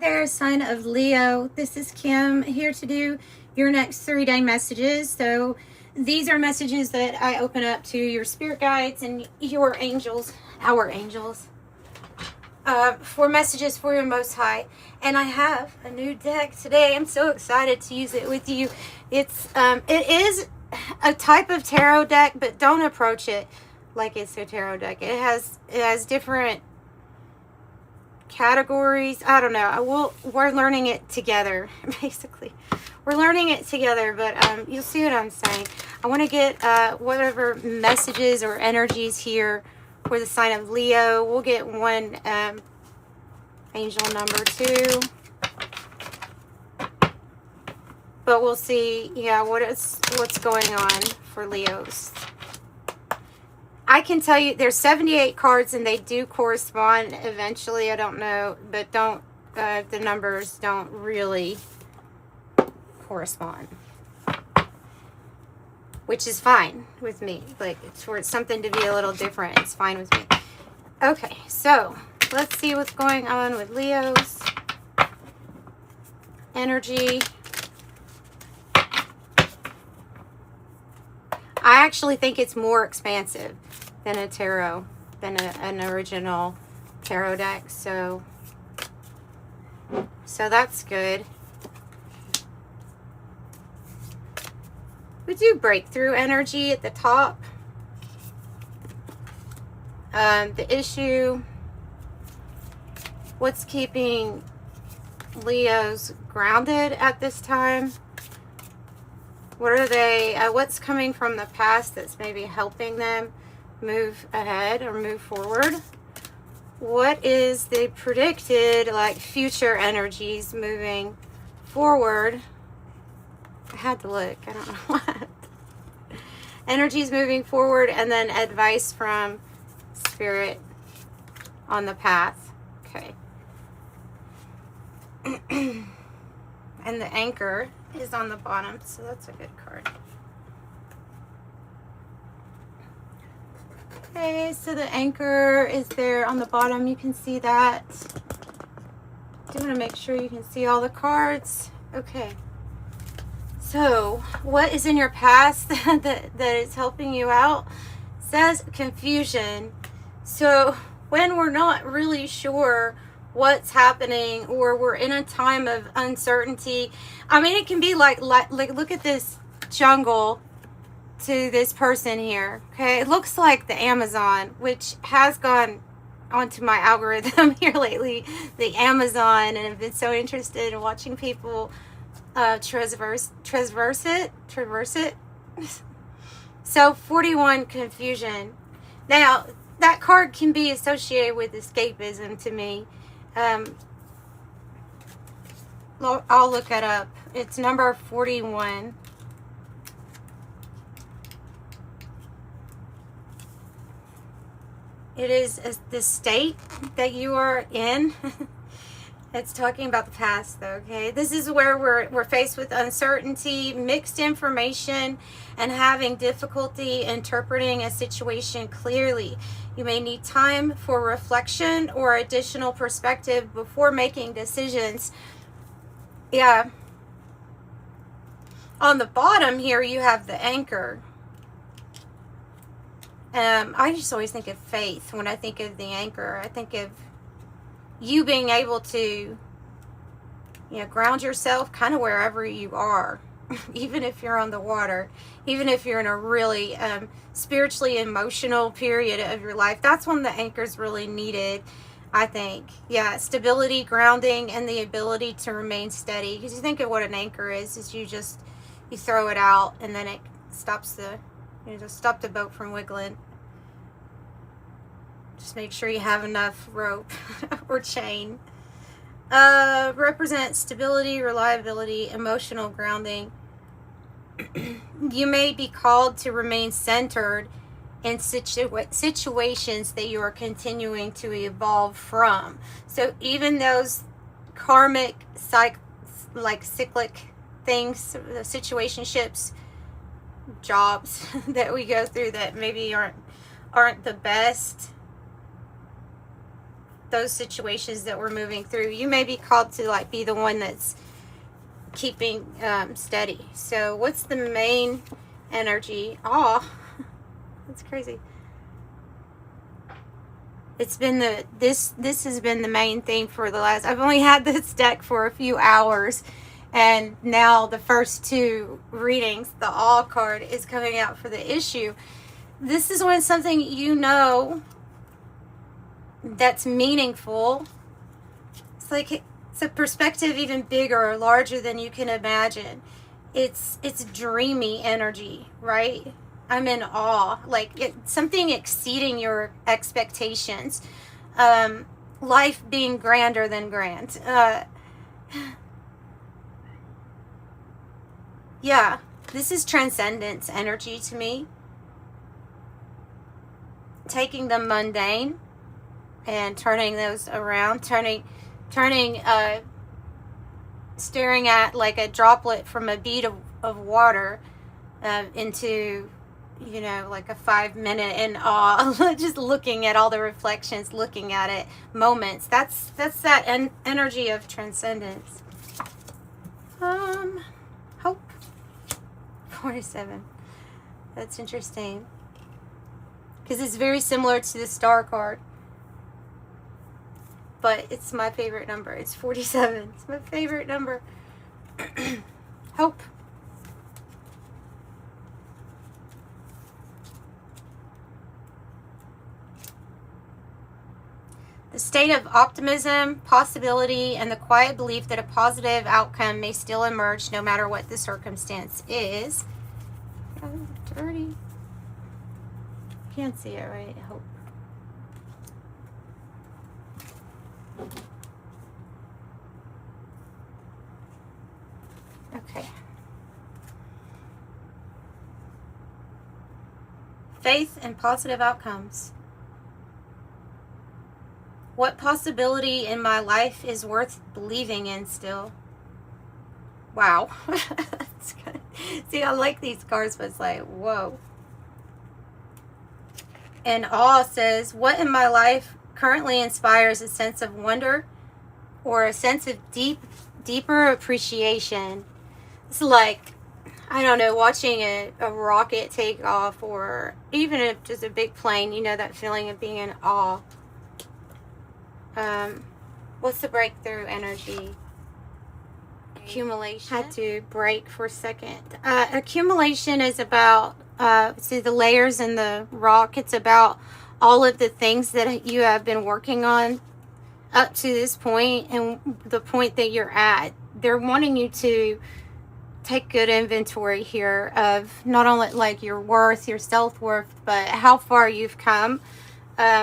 There, sign of Leo. This is Kim here to do your next 3-day messages. So these are messages that I open up to your spirit guides and your angels, our angels, for messages for your Most High. And I have a new deck today. I'm so excited to use it with you. It is a type of tarot deck, but don't approach it like it's a tarot deck. It has different categories. I don't know. We're learning it together, basically. We're learning it together, but you'll see what I'm saying. I want to get whatever messages or energies here for the sign of Leo. We'll get one angel number 2. But we'll see, yeah, what's going on for Leos. I can tell you there's 78 cards and they do correspond eventually. I don't know, but the numbers don't really correspond, which is fine with me. Like, for something to be a little different, it's fine with me. Okay, so let's see what's going on with Leo's energy. I actually think it's more expansive than a tarot, than an original tarot deck. So that's good. We do breakthrough energy at the top. The issue, what's keeping Leos grounded at this time? What are they, what's coming from the past that's maybe helping them move ahead or move forward? What is the predicted, like, future energies moving forward? I had to look, I don't know what. Energies moving forward, and then advice from Spirit on the path. Okay. And the anchor is on the bottom, so that's a good card. Okay, so the anchor is there on the bottom. You can see that. I do want to make sure you can see all the cards. Okay. So, what is in your past that is helping you out? It says confusion. So, when we're not really sure what's happening, or we're in a time of uncertainty. I mean, it can be like look at this jungle to this person here. Okay, it looks like the Amazon, which has gone onto my algorithm here lately, the Amazon, and I've been so interested in watching people traverse it. So 41, confusion. Now that card can be associated with escapism to me. I'll look it up. It's number 41. It is the state that you are in. It's talking about the past, though, okay? This is where we're faced with uncertainty, mixed information, and having difficulty interpreting a situation clearly. You may need time for reflection or additional perspective before making decisions. Yeah. On the bottom here, you have the anchor. I just always think of faith when I think of the anchor. I think of you being able to, ground yourself kind of wherever you are, even if you're on the water, even if you're in a really spiritually emotional period of your life. That's when the anchor's really needed, I think. Yeah, stability, grounding, and the ability to remain steady. Because you think of what an anchor is you throw it out and then it stops just stop the boat from wiggling. Just make sure you have enough rope or chain. Represents stability, reliability, emotional grounding. You may be called to remain centered in situations that you are continuing to evolve from. So even those karmic, cyclic things, the situationships, jobs that we go through that maybe aren't the best, those situations that we're moving through. You may be called to like be the one that's keeping steady. So what's the main energy? Oh, that's crazy. It's been this has been the main theme for the last, I've only had this deck for a few hours, and now the first two readings, the awe card is coming out for the issue. This is when something you know that's meaningful, it's like it's a perspective even bigger or larger than you can imagine. It's dreamy energy, right? I'm in awe, like something exceeding your expectations, life being grander than grand. Yeah, this is transcendence energy to me. Taking the mundane and turning those around, staring at like a droplet from a bead of water into, you know, like a 5 minute in awe, just looking at all the reflections, looking at it, moments. That's that energy of transcendence. Hope. 47. That's interesting, because it's very similar to the star card, but it's my favorite number. It's 47. It's my favorite number. Hope. The state of optimism, possibility, and the quiet belief that a positive outcome may still emerge no matter what the circumstance is. Oh, dirty. Can't see it, right? Hope. Okay. Faith and positive outcomes. What possibility in my life is worth believing in still? Wow. That's good. See, I like these cards, but it's like, whoa. And awe says, what in my life currently inspires a sense of wonder or a sense of deeper appreciation? It's like, I don't know, watching a rocket take off, or even if just a big plane, you know, that feeling of being in awe. What's the breakthrough energy? Accumulation. Had to break for a second. Accumulation is about, see the layers in the rock. It's about all of the things that you have been working on up to this point and the point that you're at. They're wanting you to take good inventory here of not only like your worth, your self-worth, but how far you've come.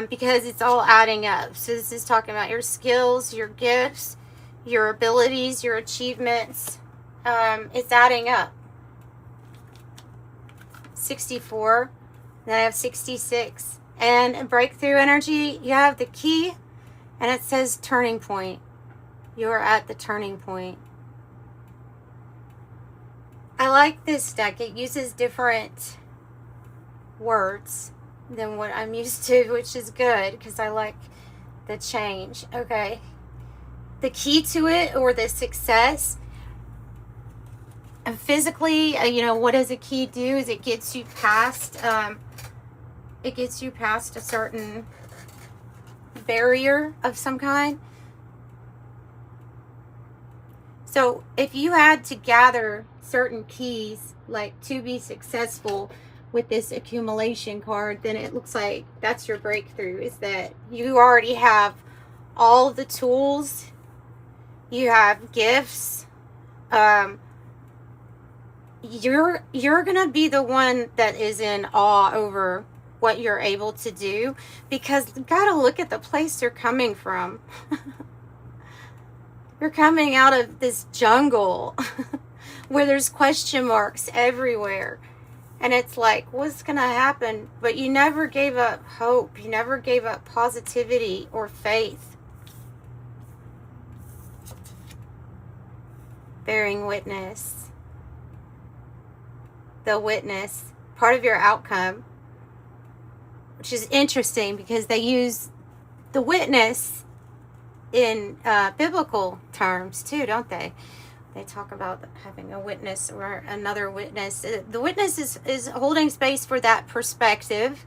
Because it's all adding up. So this is talking about your skills, your gifts, your abilities, your achievements. It's adding up. 64. Then I have 66. And breakthrough energy, you have the key, and it says turning point. You're at the turning point. I like this deck. It uses different words than what I'm used to, which is good because I like the change. Okay, the key to it, or the success, and physically, you know, what does a key do? Is it gets you past a certain barrier of some kind. So if you had to gather certain keys, like to be successful with this accumulation card, then it looks like that's your breakthrough, is that you already have all the tools, you have gifts, you're gonna be the one that is in awe over what you're able to do, because you gotta look at the place you're coming from. You're coming out of this jungle where there's question marks everywhere. And it's like, what's going to happen? But you never gave up hope. You never gave up positivity or faith. Bearing witness. The witness. Part of your outcome. Which is interesting because they use the witness in biblical terms too, don't they? They talk about having a witness or another witness. The witness is holding space for that perspective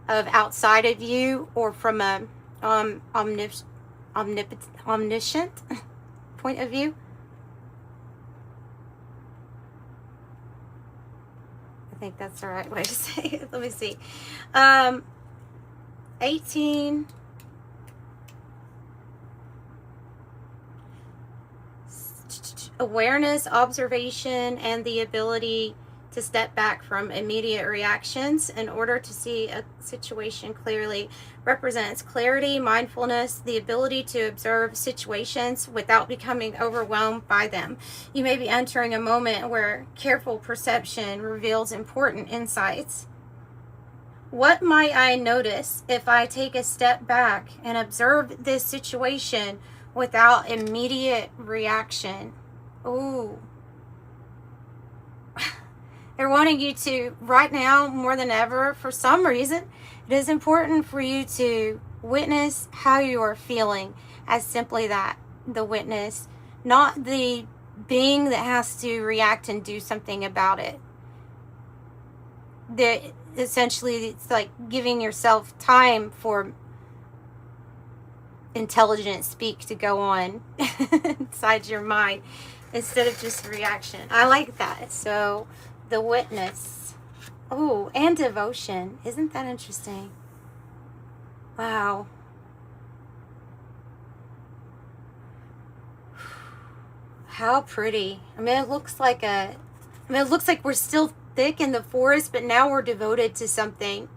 of outside of you, or from a omniscient point of view. I think that's the right way to say it. Let me see. 18. Awareness, observation, and the ability to step back from immediate reactions in order to see a situation clearly represents clarity, mindfulness, the ability to observe situations without becoming overwhelmed by them. You may be entering a moment where careful perception reveals important insights. What might I notice if I take a step back and observe this situation without immediate reaction? Ooh. They're wanting you to, right now, more than ever, for some reason, it is important for you to witness how you are feeling, as simply that, the witness, not the being that has to react and do something about it. Essentially, it's like giving yourself time for intelligent speak to go on inside your mind instead of just reaction. I like that. So the witness. Oh, and devotion. Isn't that interesting? Wow. How pretty. I mean, it looks like we're still thick in the forest, but now we're devoted to something.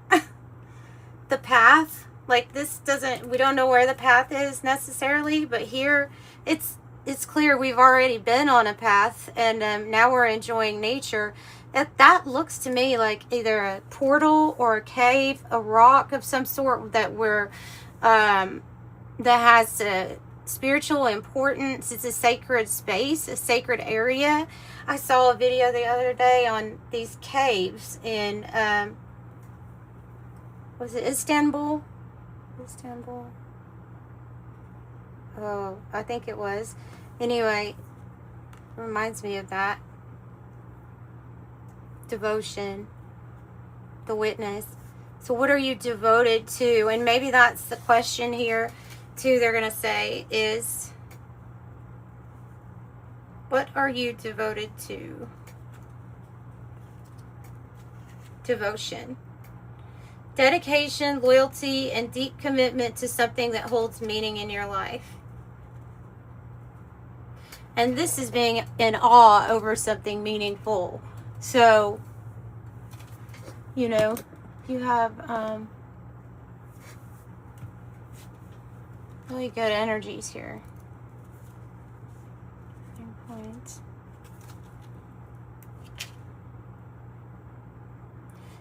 The path, like this we don't know where the path is necessarily, but here it's clear we've already been on a path, and now we're enjoying nature. That looks to me like either a portal or a cave, a rock of some sort that has a spiritual importance. It's a sacred space, a sacred area. I saw a video the other day on these caves in was it Istanbul? Oh, I think it was. Anyway, it reminds me of that. Devotion, the witness. So what are you devoted to? And maybe that's the question here too. They're going to say is, what are you devoted to? Devotion. Dedication, loyalty, and deep commitment to something that holds meaning in your life. And this is being in awe over something meaningful. So, you know, you have really good energies here. Points.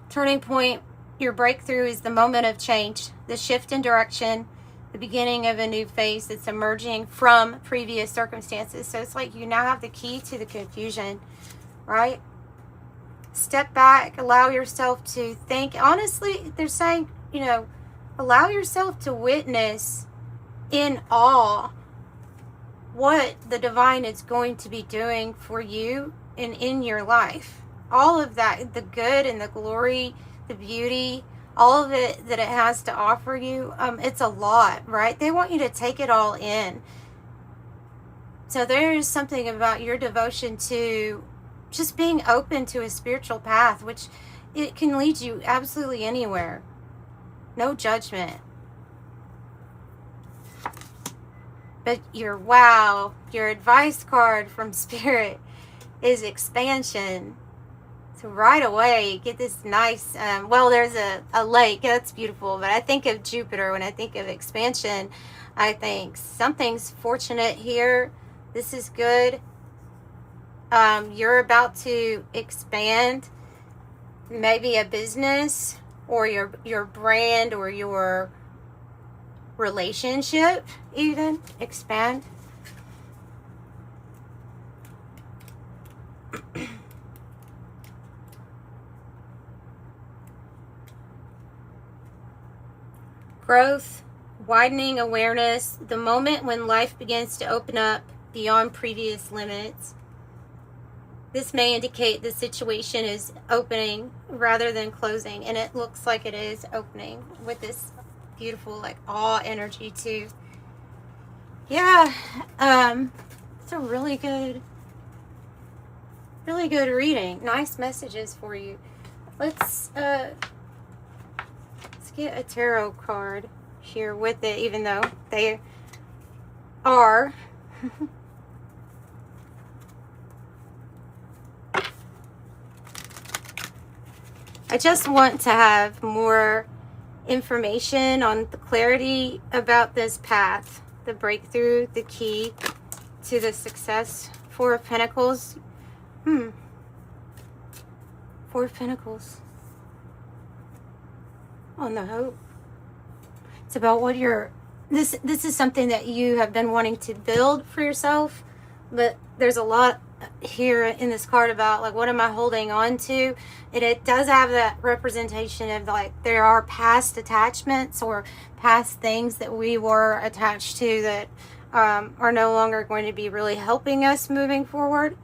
Turning point, your breakthrough is the moment of change, the shift in direction, the beginning of a new phase that's emerging from previous circumstances. So it's like you now have the key to the confusion, right? Step back, allow yourself to think. Honestly, they're saying, you know, allow yourself to witness in awe what the divine is going to be doing for you and in your life. All of that, the good and the glory, the beauty, all of it that it has to offer you, it's a lot, right? They want you to take it all in. So there is something about your devotion to just being open to a spiritual path, which it can lead you absolutely anywhere. No judgment. But your advice card from Spirit is expansion. So right away, get this nice, there's a lake. That's beautiful. But I think of Jupiter when I think of expansion. I think something's fortunate here. This is good. You're about to expand maybe a business or your brand or your relationship, even expand. Growth, widening awareness, the moment when life begins to open up beyond previous limits. This may indicate the situation is opening rather than closing, and it looks like it is opening with this beautiful like awe energy too. Yeah, it's a really good reading. Nice messages for you. Let's get a tarot card here with it, even though they are I just want to have more information on the clarity about this path, the breakthrough, the key to the success. Four of Pentacles. Four of Pentacles. Oh, no hope. It's about what you're... This is something that you have been wanting to build for yourself, but there's a lot here in this card about like what am I holding on to, and it does have that representation of like there are past attachments or past things that we were attached to that are no longer going to be really helping us moving forward.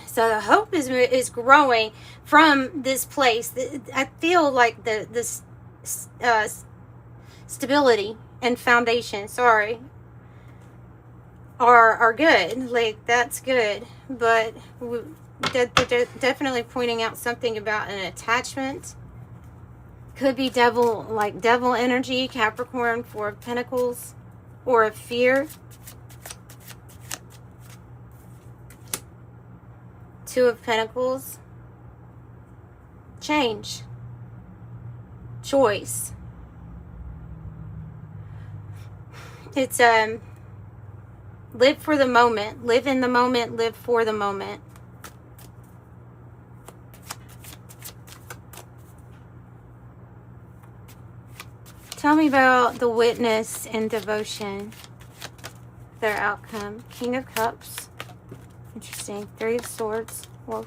So the hope is growing from this place. I feel like this stability and foundation, are good. Like that's good, but they're definitely pointing out something about an attachment. Could be devil energy, Capricorn, Four of Pentacles, or a fear. Two of Pentacles. Change. Choice. It's live for the moment. Live in the moment. Live for the moment. Tell me about the witness and devotion. Their outcome. King of Cups. Interesting. Three of Swords. Whoa.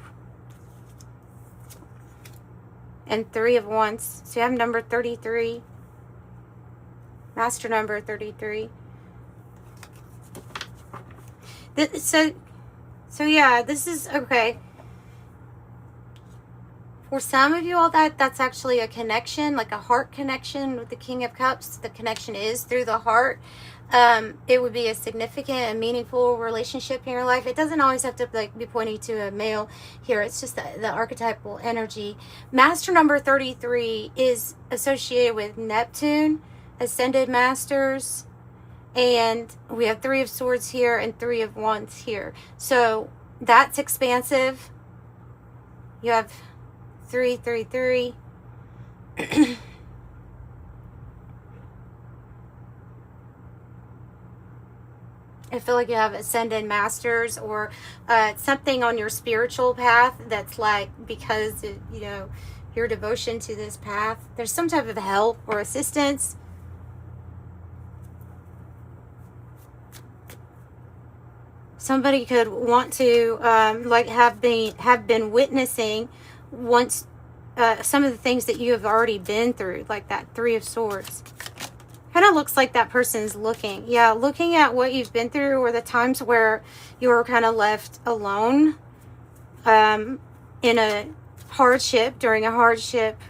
And Three of Wands. So you have number 33. Master number 33. So yeah, this is okay. For some of you all, that's actually a connection, like a heart connection with the King of Cups. The connection is through the heart. It would be a significant and meaningful relationship in your life. It doesn't always have to like be pointing to a male here. It's just the archetypal energy. Master number 33 is associated with Neptune, Ascended Masters, and we have Three of Swords here and Three of Wands here. So that's expansive. You have 333. I feel like you have Ascended Masters or something on your spiritual path that's like because, you know, your devotion to this path. There's some type of help or assistance. Somebody could want to like have been witnessing once some of the things that you have already been through, like that Three of Swords. Kind of looks like that person's looking at what you've been through, or the times where you were kind of left alone in a hardship, during a hardship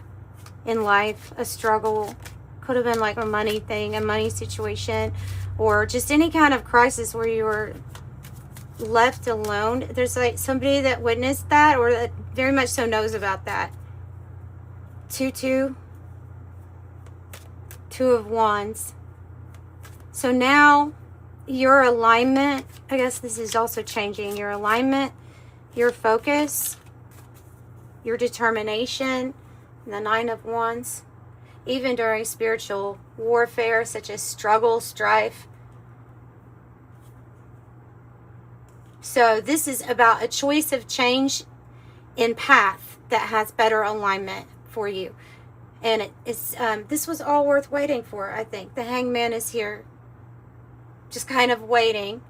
in life, a struggle. Could have been like a money thing, a money situation, or just any kind of crisis where you were left alone. There's like somebody that witnessed that, or that very much so knows about that. 2-2. Two of Wands. So now your alignment, I guess this is also changing. Your alignment, your focus, your determination, and the Nine of Wands. Even during spiritual warfare, such as struggle, strife. So this is about a choice of change in path that has better alignment for you. And it's this was all worth waiting for, I think. The Hangman is here. Just kind of waiting.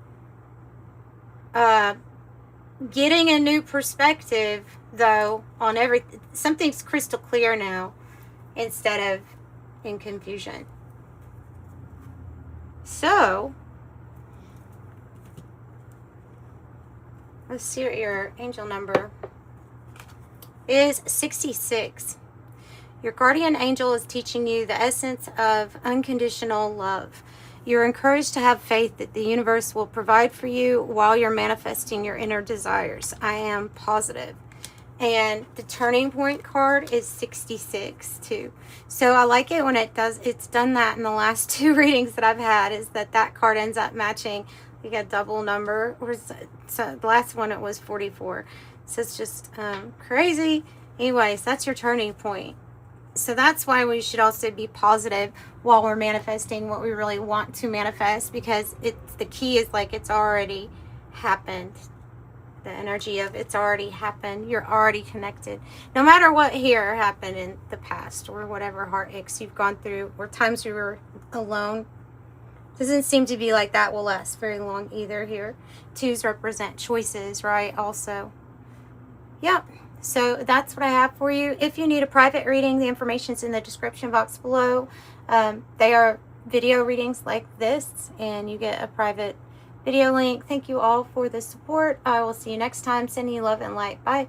Getting a new perspective, though, on everything. Something's crystal clear now, instead of in confusion. So, let's see what your angel number is. 66. Your guardian angel is teaching you the essence of unconditional love. You're encouraged to have faith that the universe will provide for you while you're manifesting your inner desires. I am positive. And the turning point card is 66 too. So I like it when it's done that in the last 2 readings that I've had, is that card ends up matching like a double number. So the last one, it was 44. So it's just crazy. Anyways, that's your turning point. So that's why we should also be positive while we're manifesting what we really want to manifest, because the key is like it's already happened. The energy of it's already happened. You're already connected. No matter what here happened in the past, or whatever heartaches you've gone through, or times you were alone, doesn't seem to be like that will last very long either here. 2s represent choices, right? Also. Yep. So that's what I have for you. If you need a private reading, the information's in the description box below. They are video readings like this, and you get a private video link. Thank you all for the support. I will see you next time. Sending you love and light. Bye.